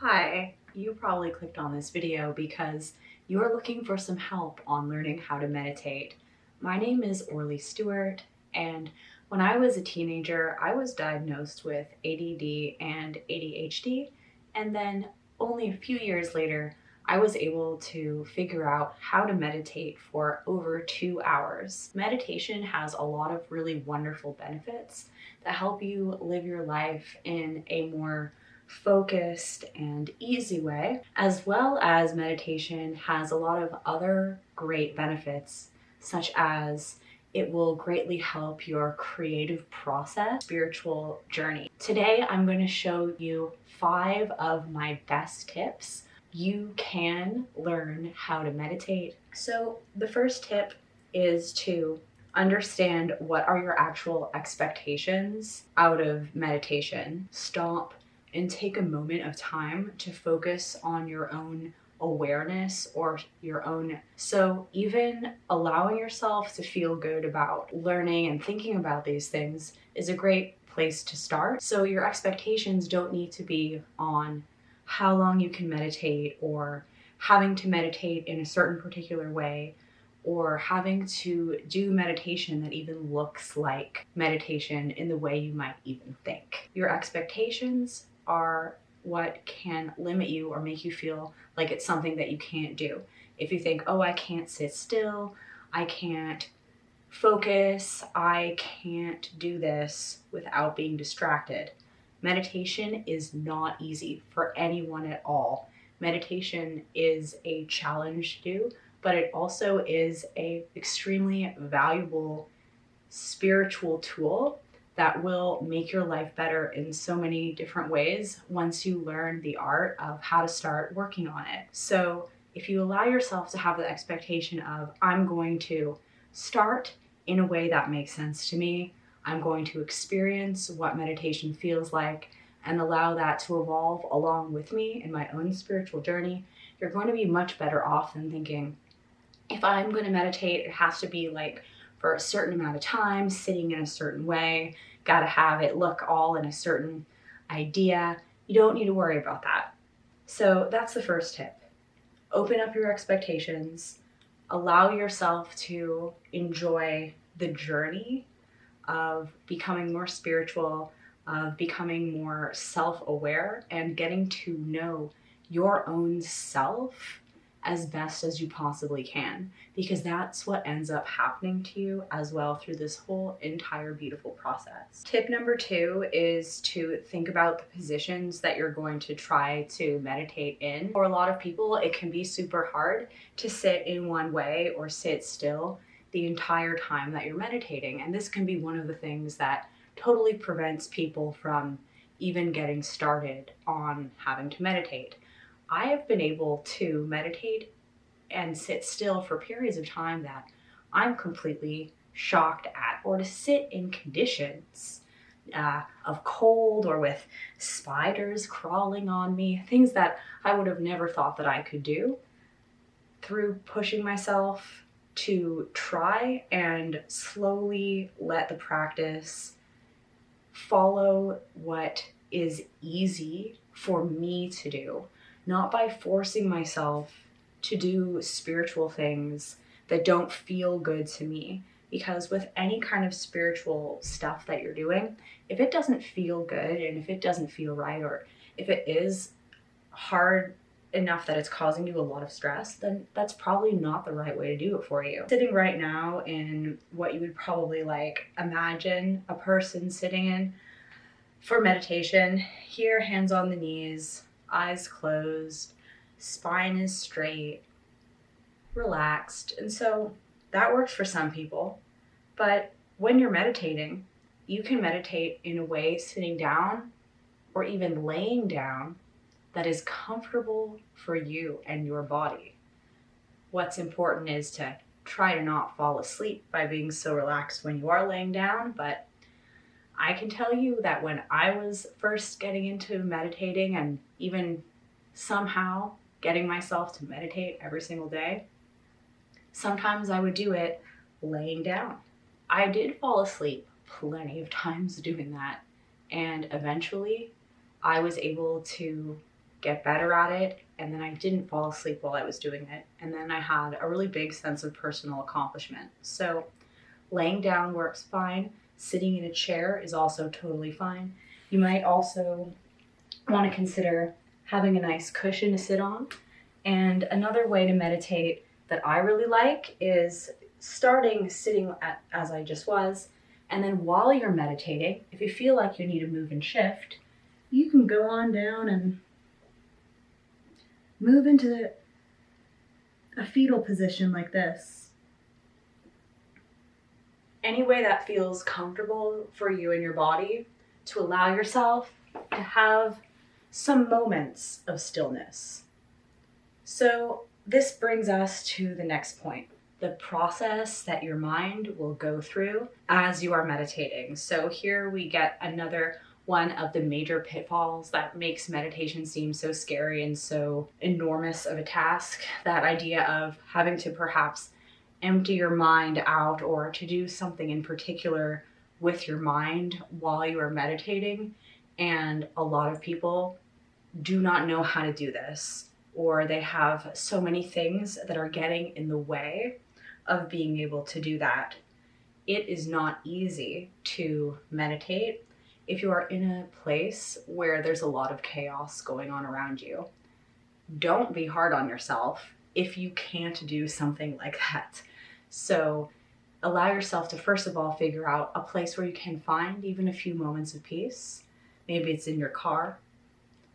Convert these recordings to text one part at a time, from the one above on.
Hi, you probably clicked on this video because you're looking for some help on learning how to meditate. My name is Orly Stewart, and when I was a teenager, I was diagnosed with ADD and ADHD, and then only a few years later, I was able to figure out how to meditate for over 2 hours. Meditation has a lot of really wonderful benefits that help you live your life in a more focused and easy way, as well as meditation has a lot of other great benefits, such as it will greatly help your creative process, spiritual journey. Today, I'm going to show you 5 of my best tips you can learn how to meditate. So the first tip is to understand what are your actual expectations out of meditation. Stop and take a moment of time to focus on your own awareness or your own. So even allowing yourself to feel good about learning and thinking about these things is a great place to start. So your expectations don't need to be on how long you can meditate or having to meditate in a certain particular way or having to do meditation that even looks like meditation in the way you might even think. Your expectations are what can limit you or make you feel like it's something that you can't do. If you think, oh, I can't sit still, I can't focus, I can't do this without being distracted. Meditation is not easy for anyone at all. Meditation is a challenge to do, but it also is an extremely valuable spiritual tool that will make your life better in so many different ways once you learn the art of how to start working on it. So if you allow yourself to have the expectation of, I'm going to start in a way that makes sense to me, I'm going to experience what meditation feels like and allow that to evolve along with me in my own spiritual journey, you're going to be much better off than thinking, if I'm going to meditate, it has to be like for a certain amount of time, sitting in a certain way, got to have it look all in a certain idea. You don't need to worry about that. So that's the first tip. Open up your expectations, allow yourself to enjoy the journey of becoming more spiritual, of becoming more self-aware and getting to know your own self as best as you possibly can, because that's what ends up happening to you as well through this whole entire beautiful process. Tip number 2 is to think about the positions that you're going to try to meditate in. For a lot of people, it can be super hard to sit in one way or sit still the entire time that you're meditating. And this can be one of the things that totally prevents people from even getting started on having to meditate. I have been able to meditate and sit still for periods of time that I'm completely shocked at, or to sit in conditions of cold or with spiders crawling on me, things that I would have never thought that I could do. Through pushing myself to try and slowly let the practice follow what is easy for me to do, not by forcing myself to do spiritual things that don't feel good to me. Because with any kind of spiritual stuff that you're doing, if it doesn't feel good and if it doesn't feel right, or if it is hard enough that it's causing you a lot of stress, then that's probably not the right way to do it for you. Sitting right now in what you would probably like imagine a person sitting in for meditation, here, hands on the knees, eyes closed, spine is straight, relaxed. And so that works for some people. But when you're meditating, you can meditate in a way sitting down or even laying down that is comfortable for you and your body. What's important is to try to not fall asleep by being so relaxed when you are laying down, but I can tell you that when I was first getting into meditating and even somehow getting myself to meditate every single day, sometimes I would do it laying down. I did fall asleep plenty of times doing that, and eventually I was able to get better at it, and then I didn't fall asleep while I was doing it. And then I had a really big sense of personal accomplishment. So laying down works fine. Sitting in a chair is also totally fine. You might also want to consider having a nice cushion to sit on. And another way to meditate that I really like is starting sitting as I just was, and then while you're meditating, if you feel like you need to move and shift, you can go on down and move into a fetal position like this. Any way that feels comfortable for you and your body, to allow yourself to have some moments of stillness. So this brings us to the next point, the process that your mind will go through as you are meditating. So here we get another one of the major pitfalls that makes meditation seem so scary and so enormous of a task, that idea of having to perhaps empty your mind out or to do something in particular with your mind while you are meditating. And a lot of people do not know how to do this, or they have so many things that are getting in the way of being able to do that. It is not easy to meditate if you are in a place where there's a lot of chaos going on around you. Don't be hard on yourself if you can't do something like that. So allow yourself to first of all figure out a place where you can find even a few moments of peace. Maybe it's in your car.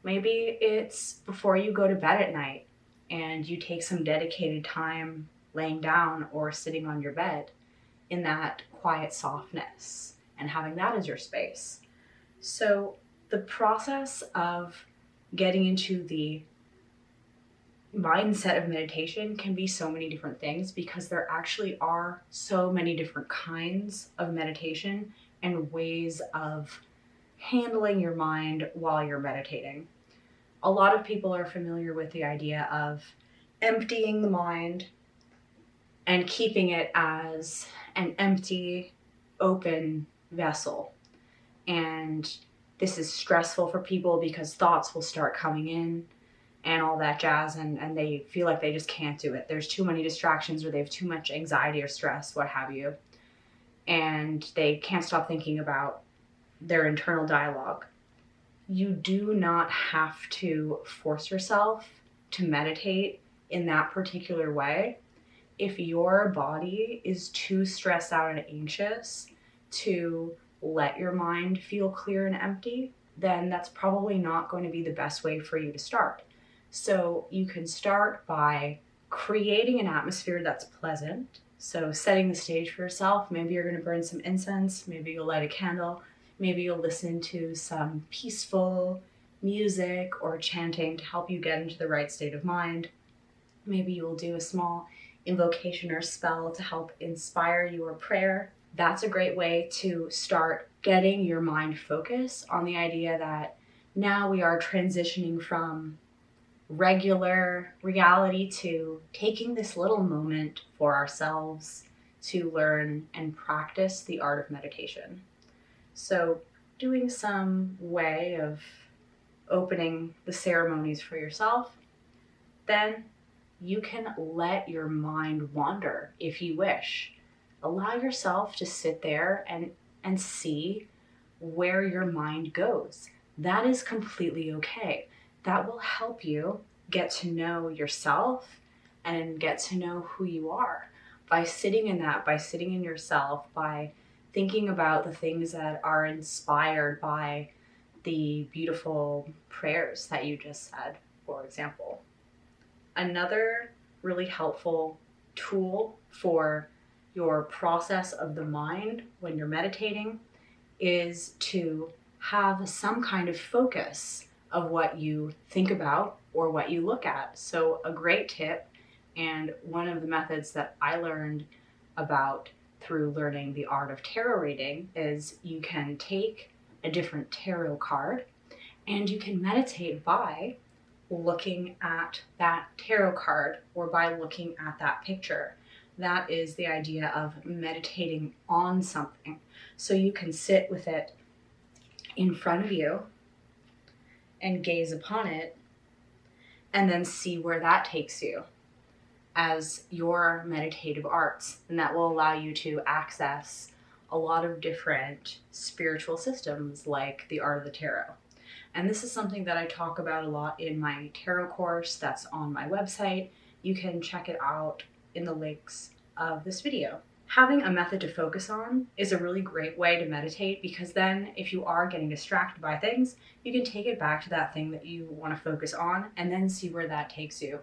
Maybe it's before you go to bed at night and you take some dedicated time laying down or sitting on your bed in that quiet softness and having that as your space. So the process of getting into the mindset of meditation can be so many different things, because there actually are so many different kinds of meditation and ways of handling your mind while you're meditating. A lot of people are familiar with the idea of emptying the mind and keeping it as an empty, open vessel. And this is stressful for people because thoughts will start coming in and all that jazz, and they feel like they just can't do it. There's too many distractions, or they have too much anxiety or stress, what have you. And they can't stop thinking about their internal dialogue. You do not have to force yourself to meditate in that particular way. If your body is too stressed out and anxious to let your mind feel clear and empty, then that's probably not going to be the best way for you to start. So you can start by creating an atmosphere that's pleasant. So setting the stage for yourself. Maybe you're going to burn some incense. Maybe you'll light a candle. Maybe you'll listen to some peaceful music or chanting to help you get into the right state of mind. Maybe you will do a small invocation or spell to help inspire your prayer. That's a great way to start getting your mind focused on the idea that now we are transitioning from regular reality to taking this little moment for ourselves to learn and practice the art of meditation. So doing some way of opening the ceremonies for yourself, then you can let your mind wander if you wish. Allow yourself to sit there and see where your mind goes. That is completely okay. That will help you get to know yourself and get to know who you are. By sitting in that, by sitting in yourself, by thinking about the things that are inspired by the beautiful prayers that you just said, for example. Another really helpful tool for your process of the mind when you're meditating is to have some kind of focus of what you think about or what you look at. So a great tip, and one of the methods that I learned about through learning the art of tarot reading, is you can take a different tarot card and you can meditate by looking at that tarot card or by looking at that picture. That is the idea of meditating on something. So you can sit with it in front of you and gaze upon it and then see where that takes you as your meditative arts. And that will allow you to access a lot of different spiritual systems like the art of the tarot. And this is something that I talk about a lot in my tarot course that's on my website. You can check it out in the links of this video. Having a method to focus on is a really great way to meditate, because then if you are getting distracted by things, you can take it back to that thing that you want to focus on and then see where that takes you.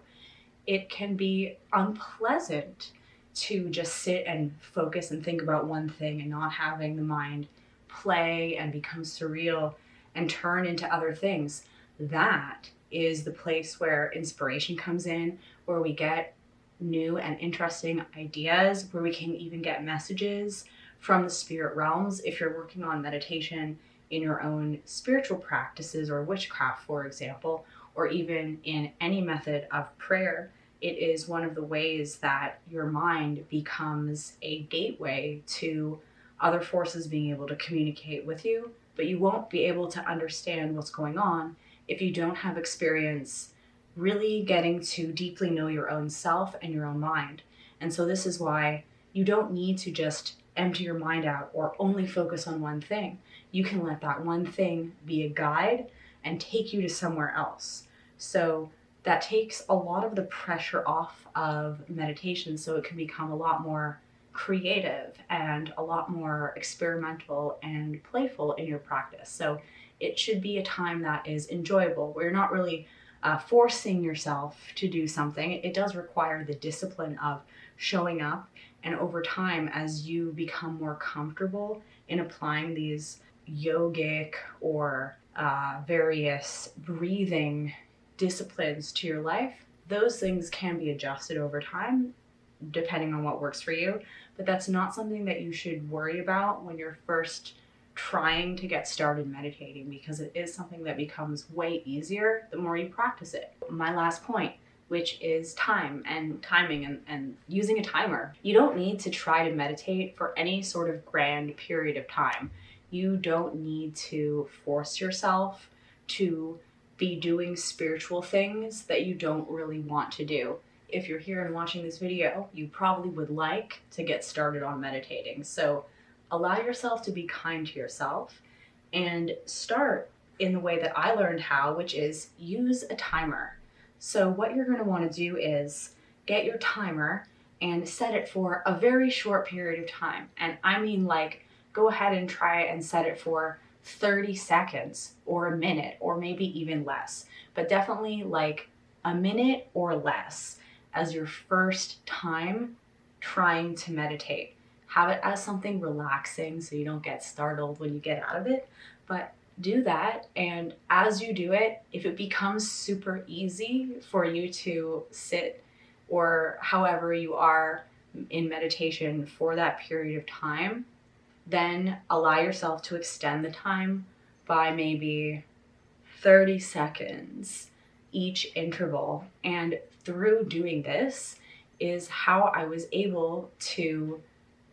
It can be unpleasant to just sit and focus and think about one thing and not having the mind play and become surreal and turn into other things. That is the place where inspiration comes in, where we get new and interesting ideas, where we can even get messages from the spirit realms. If you're working on meditation in your own spiritual practices or witchcraft, for example, or even in any method of prayer, it is one of the ways that your mind becomes a gateway to other forces being able to communicate with you. But you won't be able to understand what's going on if you don't have experience really getting to deeply know your own self and your own mind. And so this is why you don't need to just empty your mind out or only focus on one thing. You can let that one thing be a guide and take you to somewhere else. So that takes a lot of the pressure off of meditation, so it can become a lot more creative and a lot more experimental and playful in your practice. So it should be a time that is enjoyable, where you're not really forcing yourself to do something. It does require the discipline of showing up, and over time, as you become more comfortable in applying these yogic or various breathing disciplines to your life, those things can be adjusted over time depending on what works for you. But that's not something that you should worry about when you're first trying to get started meditating, because it is something that becomes way easier the more you practice it. My last point, which is time and timing and using a timer. You don't need to try to meditate for any sort of grand period of time. You don't need to force yourself to be doing spiritual things that you don't really want to do. If you're here and watching this video, you probably would like to get started on meditating. So allow yourself to be kind to yourself and start in the way that I learned how, which is use a timer. So what you're going to want to do is get your timer and set it for a very short period of time. And I mean, like, go ahead and try and set it for 30 seconds or a minute or maybe even less, but definitely like a minute or less as your first time trying to meditate. Have it as something relaxing so you don't get startled when you get out of it, but do that. And as you do it, if it becomes super easy for you to sit or however you are in meditation for that period of time, then allow yourself to extend the time by maybe 30 seconds each interval. And through doing this is how I was able to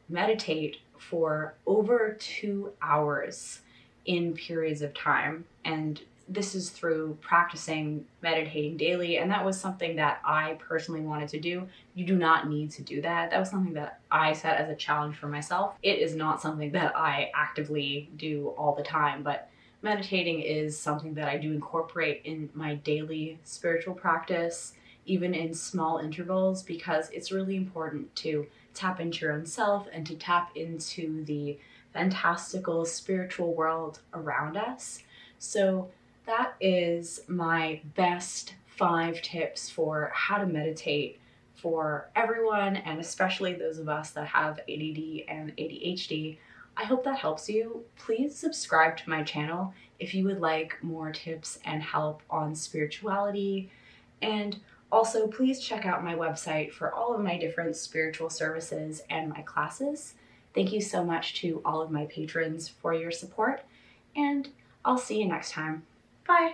meditate for over 2 hours in periods of time. And this is through practicing meditating daily. And that was something that I personally wanted to do. You do not need to do that. That was something that I set as a challenge for myself. It is not something that I actively do all the time, but meditating is something that I do incorporate in my daily spiritual practice, even in small intervals, because it's really important to tap into your own self and to tap into the fantastical spiritual world around us. So that is my best 5 tips for how to meditate for everyone, and especially those of us that have ADD and ADHD. I hope that helps you. Please subscribe to my channel if you would like more tips and help on spirituality. And also, please check out my website for all of my different spiritual services and my classes. Thank you so much to all of my patrons for your support, and I'll see you next time. Bye.